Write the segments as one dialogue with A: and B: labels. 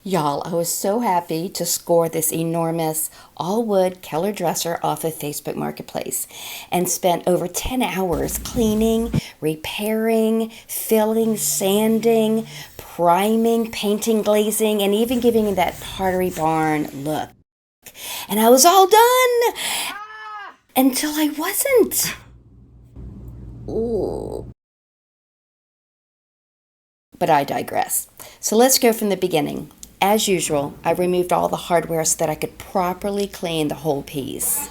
A: Y'all, I was so happy to score this enormous all-wood Keller dresser off of Facebook Marketplace and spent over 10 hours cleaning, repairing, filling, sanding, priming, painting, glazing, and even giving it that Pottery Barn look. And I was all done until I wasn't. Ooh. But I digress. So let's go from the beginning. As usual, I removed all the hardware so that I could properly clean the whole piece.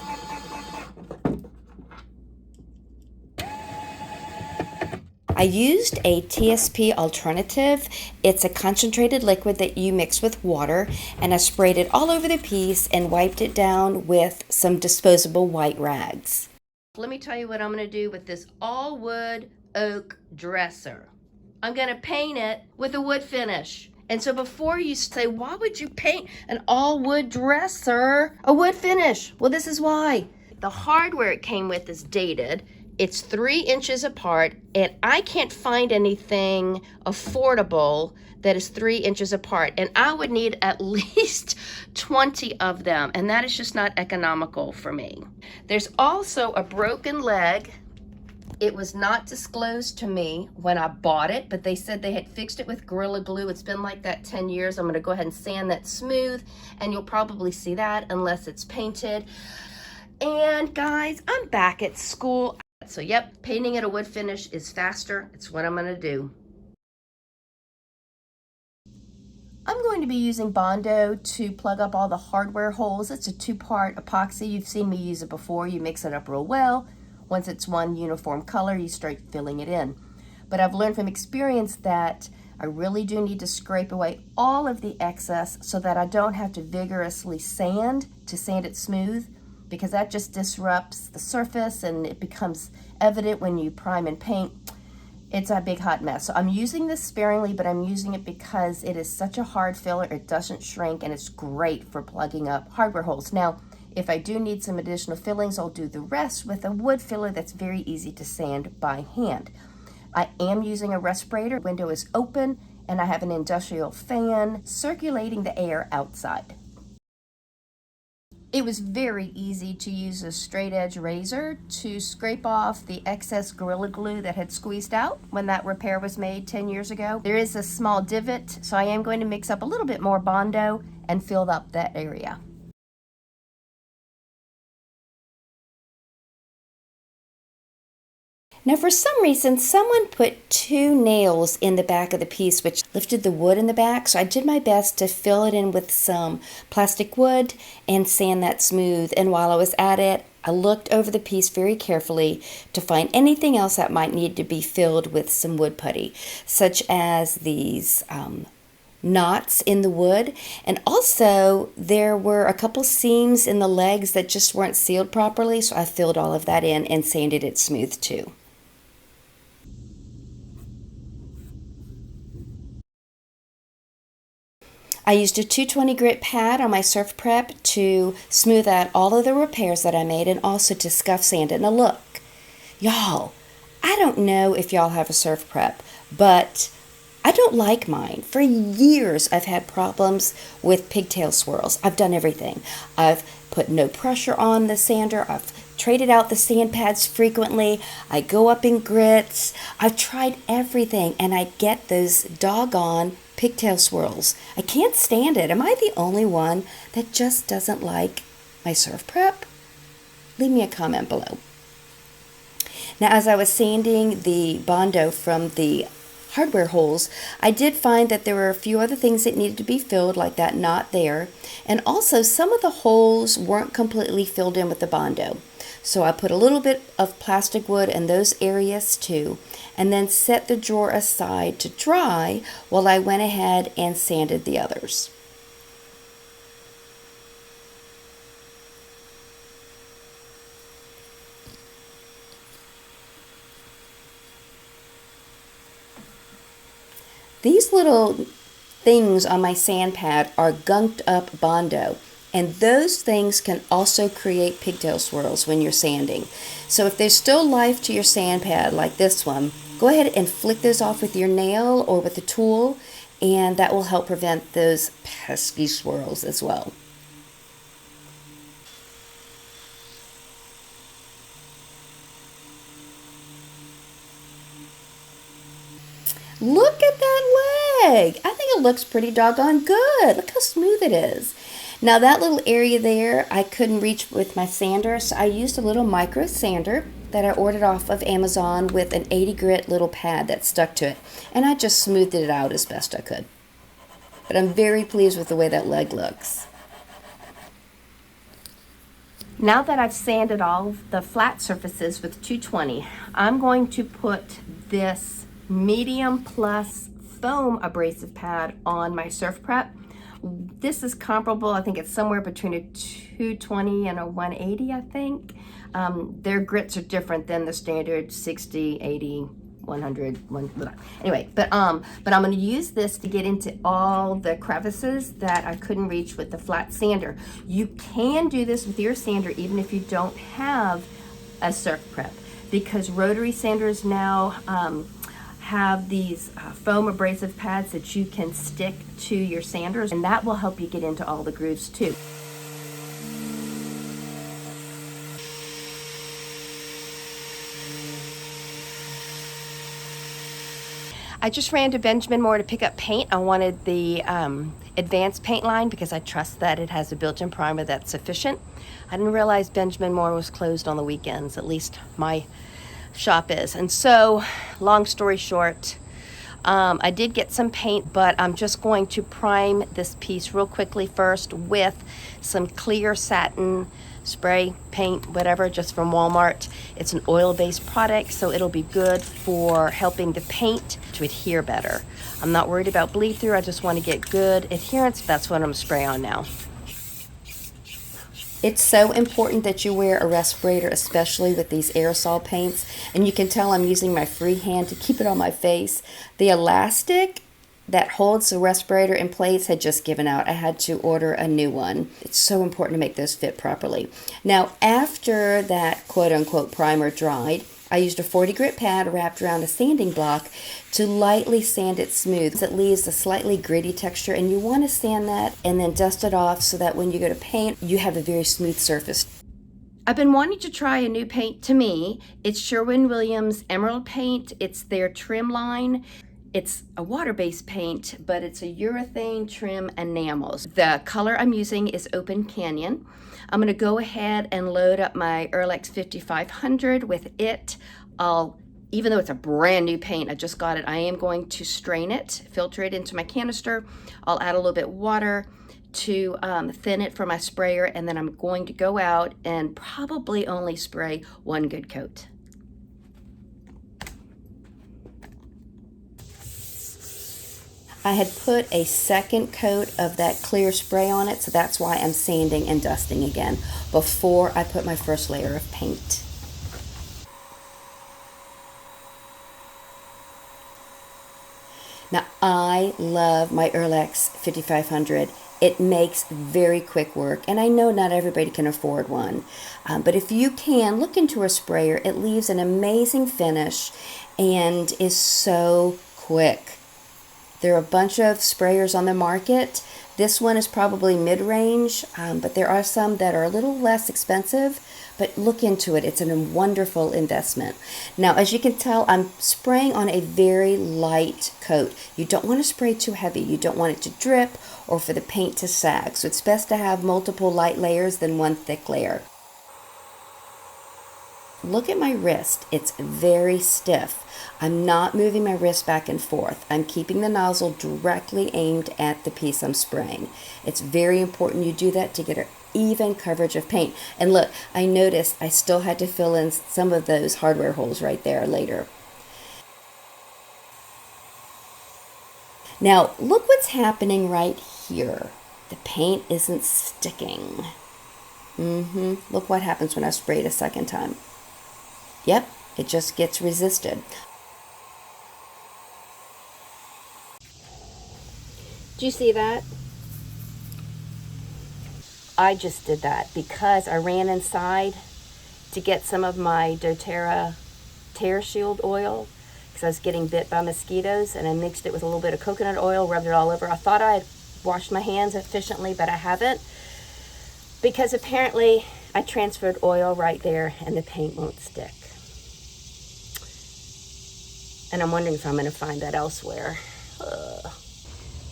A: I used a TSP alternative. It's a concentrated liquid that you mix with water, and I sprayed it all over the piece and wiped it down with some disposable white rags. Let me tell you what I'm going to do with this all wood oak dresser. I'm going to paint it with a wood finish. And so before you say, why would you paint an all wood dresser a wood finish? Well, this is why. The hardware it came with is dated. It's 3 inches apart, and I can't find anything affordable that is 3 inches apart. And I would need at least 20 of them, and that is just not economical for me. There's also a broken leg. It was not disclosed to me when I bought it, but they said they had fixed it with Gorilla Glue. It's been like that 10 years. I'm gonna go ahead and sand that smooth, and you'll probably see that unless it's painted. And guys, I'm back at school. So yep, painting it a wood finish is faster. It's what I'm gonna do. I'm going to be using Bondo to plug up all the hardware holes. It's a 2-part epoxy. You've seen me use it before. You mix it up real well. Once it's one uniform color, you start filling it in. But I've learned from experience that I really do need to scrape away all of the excess so that I don't have to vigorously sand to sand it smooth, because that just disrupts the surface and it becomes evident when you prime and paint. It's a big hot mess. So I'm using this sparingly, but I'm using it because it is such a hard filler. It doesn't shrink, and it's great for plugging up hardware holes. Now, if I do need some additional fillings, I'll do the rest with a wood filler that's very easy to sand by hand. I am using a respirator. The window is open, and I have an industrial fan circulating the air outside. It was very easy to use a straight edge razor to scrape off the excess Gorilla Glue that had squeezed out when that repair was made 10 years ago. There is a small divot, so I am going to mix up a little bit more Bondo and fill up that area. Now, for some reason, someone put 2 nails in the back of the piece, which lifted the wood in the back. So I did my best to fill it in with some plastic wood and sand that smooth. And while I was at it, I looked over the piece very carefully to find anything else that might need to be filled with some wood putty, such as these knots in the wood. And also there were a couple seams in the legs that just weren't sealed properly. So I filled all of that in and sanded it smooth too. I used a 220 grit pad on my surf prep to smooth out all of the repairs that I made, and also to scuff sand it. Now look, y'all, I don't know if y'all have a surf prep, but I don't like mine. For years I've had problems with pigtail swirls. I've done everything. I've put no pressure on the sander. I've traded out the sand pads frequently. I go up in grits. I've tried everything, and I get those doggone pigtail swirls. I can't stand it. Am I the only one that just doesn't like my surf prep? Leave me a comment below. Now, as I was sanding the Bondo from the hardware holes, I did find that there were a few other things that needed to be filled, like that knot there. And also, some of the holes weren't completely filled in with the Bondo. So I put a little bit of plastic wood in those areas too, and then set the drawer aside to dry while I went ahead and sanded the others. These little things on my sand pad are gunked up Bondo, and those things can also create pigtail swirls when you're sanding. So if there's still life to your sand pad like this one, go ahead and flick those off with your nail or with a tool and that will help prevent those pesky swirls as well. Look at that leg. I think it looks pretty doggone good. Look how smooth it is. Now that little area there, I couldn't reach with my sander, so I used a little micro sander that I ordered off of Amazon with an 80 grit little pad that stuck to it. And I just smoothed it out as best I could. But I'm very pleased with the way that leg looks. Now that I've sanded all the flat surfaces with 220, I'm going to put this medium plus foam abrasive pad on my surf prep. This is comparable, I think it's somewhere between a 220 and a 180, I think. Their grits are different than the standard 60, 80, 100, anyway, but I'm going to use this to get into all the crevices that I couldn't reach with the flat sander. You can do this with your sander even if you don't have a surf prep, because rotary sanders now have these foam abrasive pads that you can stick to your sanders, and that will help you get into all the grooves too. I just ran to Benjamin Moore to pick up paint. I wanted the advanced paint line because I trust that it has a built-in primer that's sufficient. I didn't realize Benjamin Moore was closed on the weekends, at least my shop is. And so, long story short, I did get some paint, but I'm just going to prime this piece real quickly first with some clear satin spray paint, whatever, just from Walmart. It's an oil-based product, so it'll be good for helping the paint to adhere better. I'm not worried about bleed through. I just want to get good adherence. That's what I'm going to spray on now. It's so important that you wear a respirator, especially with these aerosol paints. And you can tell I'm using my free hand to keep it on my face. The elastic that holds the respirator in place had just given out. I had to order a new one. It's so important to make those fit properly. Now, after that quote-unquote primer dried, I used a 40 grit pad wrapped around a sanding block to lightly sand it smooth. It leaves a slightly gritty texture, and you want to sand that and then dust it off so that when you go to paint, you have a very smooth surface. I've been wanting to try a new paint to me. It's Sherwin-Williams Emerald Paint. It's their trim line. It's a water-based paint, but it's a urethane trim enamels. The color I'm using is Open Canyon. I'm gonna go ahead and load up my INSL-X 5500 with it. Even though it's a brand new paint, I just got it, I am going to strain it, filter it into my canister. I'll add a little bit of water to thin it for my sprayer, and then I'm going to go out and probably only spray one good coat. I had put a second coat of that clear spray on it, so that's why I'm sanding and dusting again before I put my first layer of paint. Now, I love my INSL-X 5500. It makes very quick work, and I know not everybody can afford one. But if you can, look into a sprayer. It leaves an amazing finish and is so quick. There are a bunch of sprayers on the market. This one is probably mid-range, but there are some that are a little less expensive, but look into it. It's a wonderful investment. Now, as you can tell, I'm spraying on a very light coat. You don't want to spray too heavy. You don't want it to drip or for the paint to sag. So it's best to have multiple light layers than one thick layer. Look at my wrist. It's very stiff. I'm not moving my wrist back and forth. I'm keeping the nozzle directly aimed at the piece I'm spraying. It's very important you do that to get an even coverage of paint. And look, I noticed I still had to fill in some of those hardware holes right there later. Now, look what's happening right here. The paint isn't sticking. Look what happens when I spray it a second time. Yep, it just gets resisted. Do you see that? I just did that because I ran inside to get some of my doTERRA Tear Shield oil, because I was getting bit by mosquitoes, and I mixed it with a little bit of coconut oil, rubbed it all over. I thought I had washed my hands efficiently, but I haven't, because apparently I transferred oil right there and the paint won't stick. And I'm wondering if I'm going to find that elsewhere.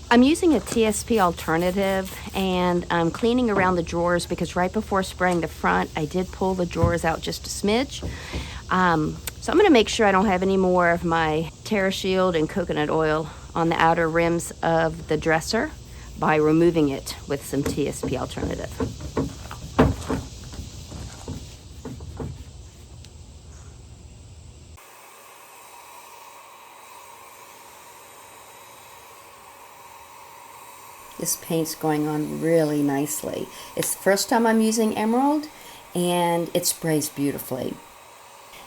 A: I'm using a TSP alternative, and I'm cleaning around the drawers because right before spraying the front, I did pull the drawers out just a smidge. So I'm going to make sure I don't have any more of my TerraShield and coconut oil on the outer rims of the dresser by removing it with some TSP alternative. This paint's going on really nicely. It's the first time I'm using emerald, and it sprays beautifully.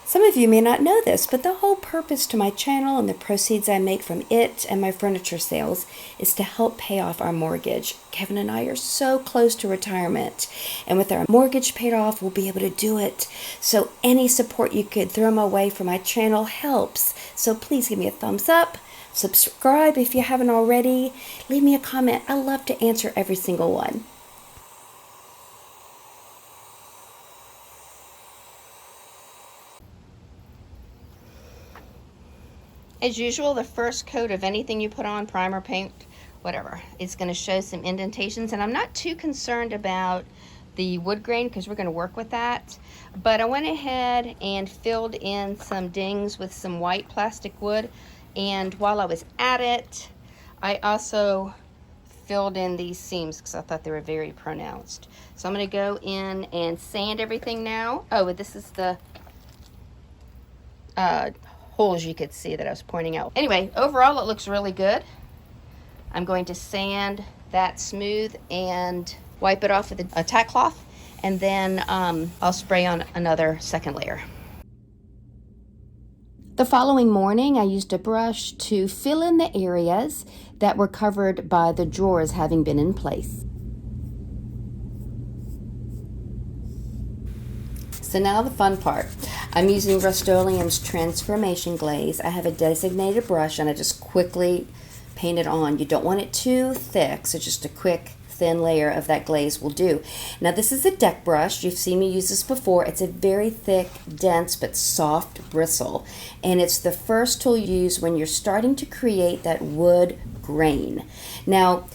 A: Some of you may not know this, but the whole purpose to my channel and the proceeds I make from it and my furniture sales is to help pay off our mortgage. Kevin and I are so close to retirement, and with our mortgage paid off, we'll be able to do it. So any support you could throw my way for my channel helps. So please give me a thumbs up. Subscribe if you haven't already. Leave me a comment. I love to answer every single one. As usual, the first coat of anything you put on, primer, paint, whatever, is going to show some indentations, and I'm not too concerned about the wood grain because we're going to work with that. But I went ahead and filled in some dings with some white plastic wood. And while I was at it, I also filled in these seams because I thought they were very pronounced. So I'm going to go in and sand everything now. Oh, this is the holes you could see that I was pointing out. Anyway, overall it looks really good. I'm going to sand that smooth and wipe it off with a tack cloth, and then I'll spray on another second layer. The following morning, I used a brush to fill in the areas that were covered by the drawers having been in place. So now the fun part. I'm using Rust-Oleum's Transformation Glaze. I have a designated brush, and I just quickly paint it on. You don't want it too thick, so just a quick thin layer of that glaze will do. Now this is a deck brush. You've seen me use this before. It's a very thick, dense, but soft bristle. And it's the first tool you use when you're starting to create that wood grain. Now,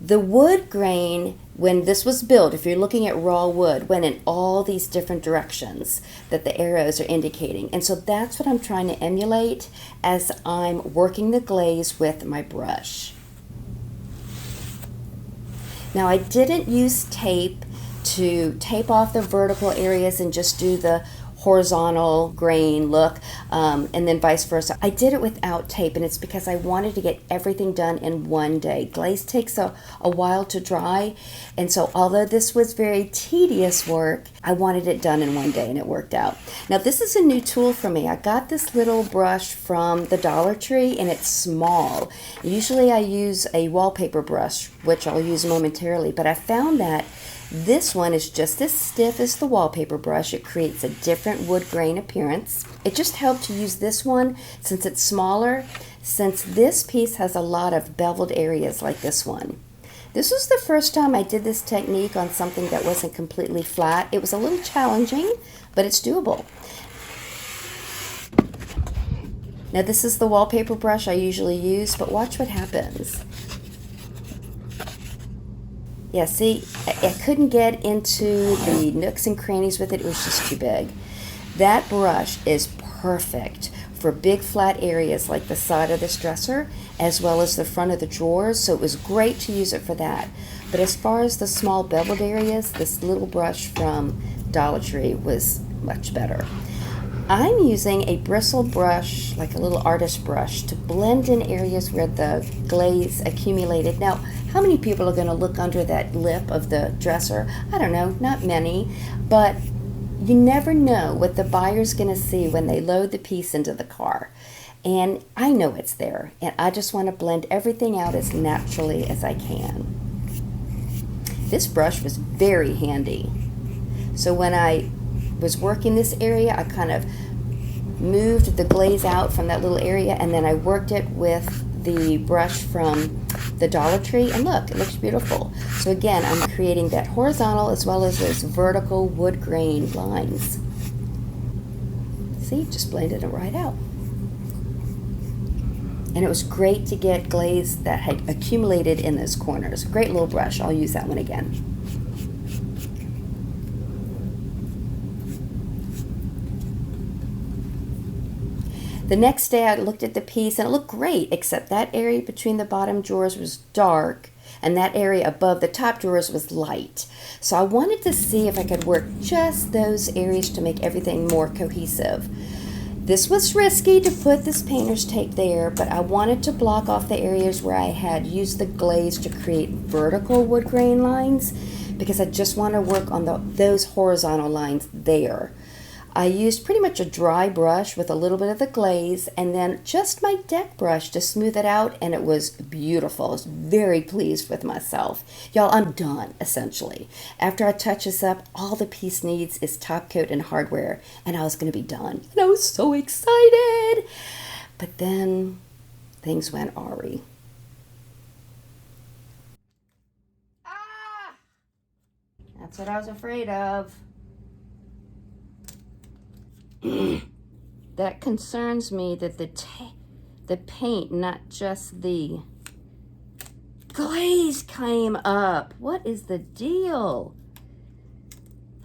A: the wood grain, when this was built, if you're looking at raw wood, went in all these different directions that the arrows are indicating. And so that's what I'm trying to emulate as I'm working the glaze with my brush. Now I didn't use tape to tape off the vertical areas and just do the horizontal grain look, and then vice versa. I did it without tape, and it's because I wanted to get everything done in one day. Glaze takes a while to dry, and so although this was very tedious work, I wanted it done in one day, and it worked out. Now this is a new tool for me. I got this little brush from the Dollar Tree, and it's small. Usually I use a wallpaper brush, which I'll use momentarily, but I found that this one is just as stiff as the wallpaper brush. It creates a different wood grain appearance. It just helped to use this one since it's smaller, since this piece has a lot of beveled areas like this one. This was the first time I did this technique on something that wasn't completely flat. It was a little challenging, but it's doable. Now this is the wallpaper brush I usually use, but watch what happens. Yeah, see, I couldn't get into the nooks and crannies with it. It was just too big. That brush is perfect for big flat areas like the side of this dresser as well as the front of the drawers, so it was great to use it for that. But as far as the small beveled areas, this little brush from Dollar Tree was much better. I'm using a bristle brush, like a little artist brush, to blend in areas where the glaze accumulated. Now, how many people are going to look under that lip of the dresser? I don't know, not many, but you never know what the buyer's going to see when they load the piece into the car. And I know it's there, and I just want to blend everything out as naturally as I can. This brush was very handy. So when I was working this area, I kind of moved the glaze out from that little area, and then I worked it with the brush from the Dollar Tree, and look, it looks beautiful. So again, I'm creating that horizontal as well as those vertical wood grain lines. See, just blended it right out. And it was great to get glaze that had accumulated in those corners. Great little brush. I'll use that one again. The next day I looked at the piece and it looked great, except that area between the bottom drawers was dark and that area above the top drawers was light. So I wanted to see if I could work just those areas to make everything more cohesive. This was risky to put this painter's tape there, but I wanted to block off the areas where I had used the glaze to create vertical wood grain lines, because I just want to work on those horizontal lines there. I used pretty much a dry brush with a little bit of the glaze and then just my deck brush to smooth it out, and it was beautiful. I was very pleased with myself. Y'all, I'm done, essentially. After I touch this up, all the piece needs is top coat and hardware, and I was going to be done. And I was so excited. But then things went awry. That's what I was afraid of. That concerns me, that the paint, not just the glaze, came up. What is the deal?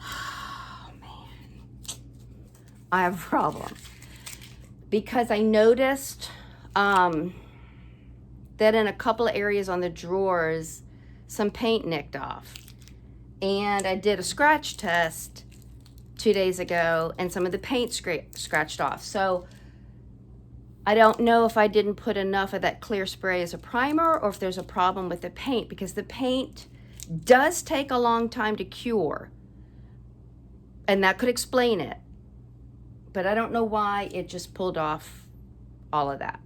A: Oh man, I have a problem because I noticed that in a couple of areas on the drawers some paint nicked off, and I did a scratch test 2 days ago and some of the paint scratched off. So I don't know if I didn't put enough of that clear spray as a primer or if there's a problem with the paint, because the paint does take a long time to cure, and that could explain it. But I don't know why it just pulled off all of that.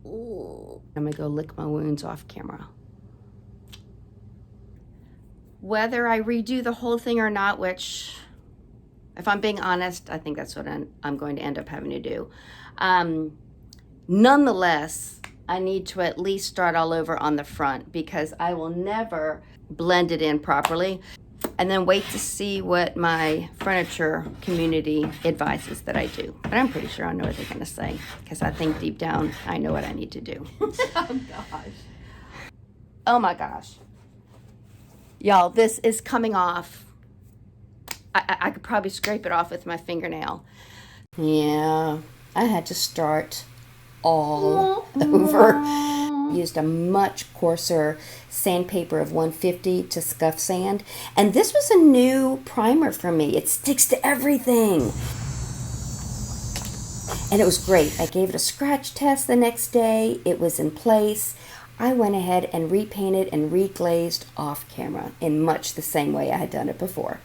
A: Ooh. I'm gonna go lick my wounds off camera. Whether I redo the whole thing or not, which, if I'm being honest, I think that's what I'm going to end up having to do. Nonetheless, I need to at least start all over on the front, because I will never blend it in properly and then wait to see what my furniture community advises that I do. But I'm pretty sure I know what they're going to say, because I think deep down I know what I need to do. Oh gosh. Oh my gosh. Y'all, this is coming off. I could probably scrape it off with my fingernail. Yeah, I had to start all over. Used a much coarser sandpaper of 150 to scuff sand. And this was a new primer for me. It sticks to everything. And it was great. I gave it a scratch test the next day. It was in place. I went ahead and repainted and reglazed off camera in much the same way I had done it before.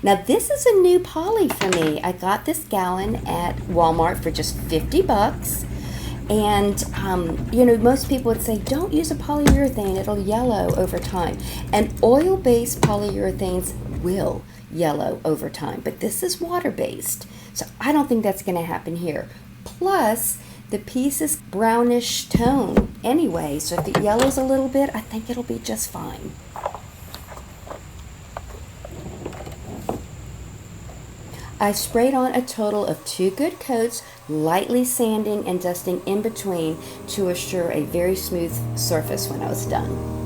A: Now this is a new poly for me. I got this gallon at Walmart for just 50 bucks. And, you know, most people would say, don't use a polyurethane, it'll yellow over time. And oil-based polyurethanes will yellow over time, but this is water-based. So I don't think that's gonna happen here. Plus, the piece is brownish tone anyway, so if it yellows a little bit, I think it'll be just fine. I sprayed on a total of 2 good coats, lightly sanding and dusting in between to assure a very smooth surface when I was done.